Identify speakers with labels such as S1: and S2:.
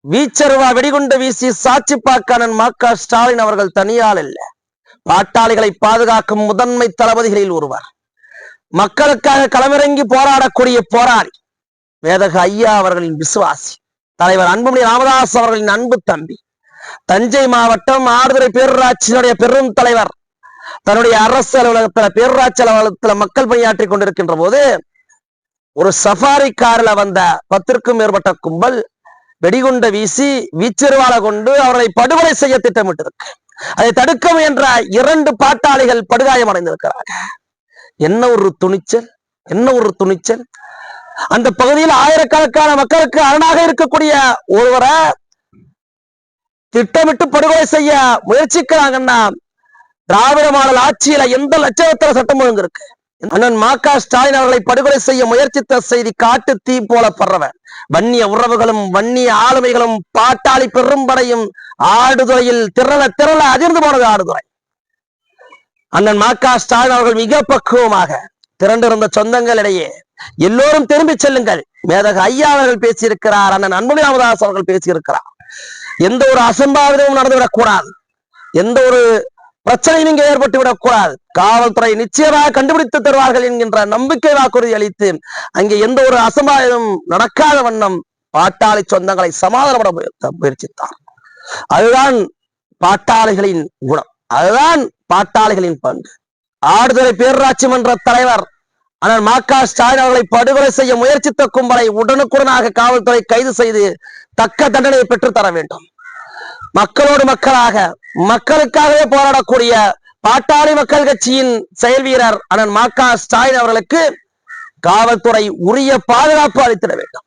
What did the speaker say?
S1: வீச்சருவா வெடிகுண்டு வீசி சாட்சி பாக்கானன் மா.க. ஸ்டாலின் அவர்கள் தனியால் இல்ல, பாட்டாளிகளை பாதுகாக்கும் முதன்மை தளபதிகளில் ஒருவர். மக்களுக்காக களமிறங்கி போராடக்கூடிய போராளி, வேதக ஐயா அவர்களின் விசுவாசி, தலைவர் அன்புமணி ராமதாஸ் அவர்களின் அன்பு தம்பி, தஞ்சை மாவட்டம் ஆடுதுறை பேரூராட்சியினுடைய பெரும் தலைவர், தன்னுடைய அரசு அலுவலகத்துல பேரூராட்சி அலுவலகத்துல மக்கள் பணியாற்றி கொண்டிருக்கின்ற போது ஒரு சஃபாரி காரில் வந்த 10க்கும் மேற்பட்ட கும்பல் வெடிகுண்ட வீசி வீச்செருவாளை கொண்டு அவர்களை படுகொலை செய்ய திட்டமிட்டிருக்கு. அதை தடுக்க முயன்ற 2 பாட்டாளிகள் படுகாயம் அடைந்திருக்கிறார்கள். என்ன ஒரு துணிச்சல், என்ன ஒரு துணிச்சல்! அந்த பகுதியில் ஆயிரக்கணக்கான மக்களுக்கு அரணாக இருக்கக்கூடிய ஒருவரை திட்டமிட்டு படுகொலை செய்ய முயற்சிக்கிறாங்கன்னா, திராவிட மாடல் ஆட்சியில எந்த லட்சணத்துல சட்டம் ஒழுங்கு இருக்கு? அண்ணன் மா.க. ஸ்டாலின் அவர்களை படுகொலை செய்ய முயற்சித்த செய்தி காட்டு தீ போல பரவ, வன்னிய உறவுகளும் வன்னிய ஆளுமைகளும் பாட்டாளி பெரும்படையும் ஆடுதுறையில் திரள அதிர்ந்து போனது ஆடுதுறை. அண்ணன் மா.க. ஸ்டாலின் அவர்கள் மிக பக்குவமாக திரண்டிருந்த சொந்தங்களிடையே எல்லோரும் திரும்பி செல்லுங்கள், மேதக ஐயா அவர்கள் பேசியிருக்கிறார், அண்ணன் அன்புமணி ராமதாஸ் அவர்கள் பேசியிருக்கிறார், எந்த ஒரு அசம்பாவிதமும் நடந்துவிடக் கூடாது, எந்த ஒரு பிரச்சனையும் இங்கே ஏற்பட்டு விடக்கூடாது, காவல்துறை நிச்சயமாக கண்டுபிடித்து தருவார்கள் என்கின்ற நம்பிக்கை வாக்குறுதி அளித்து அங்கே எந்த ஒரு அசம்பாவிதம் நடக்காத வண்ணம் பாட்டாளி சொந்தங்களை சமாதானப்பட முயற்சித்தார். அதுதான் பாட்டாளிகளின் குணம், அதுதான் பாட்டாளிகளின் பண்பு. ஆடுதுறை பேரூராட்சி மன்ற தலைவர் ஆனால் மா.க. ஸ்டாலின் அவர்களை படுகொலை செய்ய முயற்சித்த கும்பலை உடனுக்குடனாக காவல்துறை கைது செய்து தக்க தண்டனையை பெற்றுத்தர வேண்டும். மக்களோடு மக்களாக மக்களுக்காகவே போராடக்கூடிய பாட்டாளி மக்கள் கட்சியின் செயல் வீரர் அண்ணன் மா.க. ஸ்டாலின் அவர்களுக்கு காவல்துறை உரிய பாதுகாப்பு அளித்திட வேண்டும்.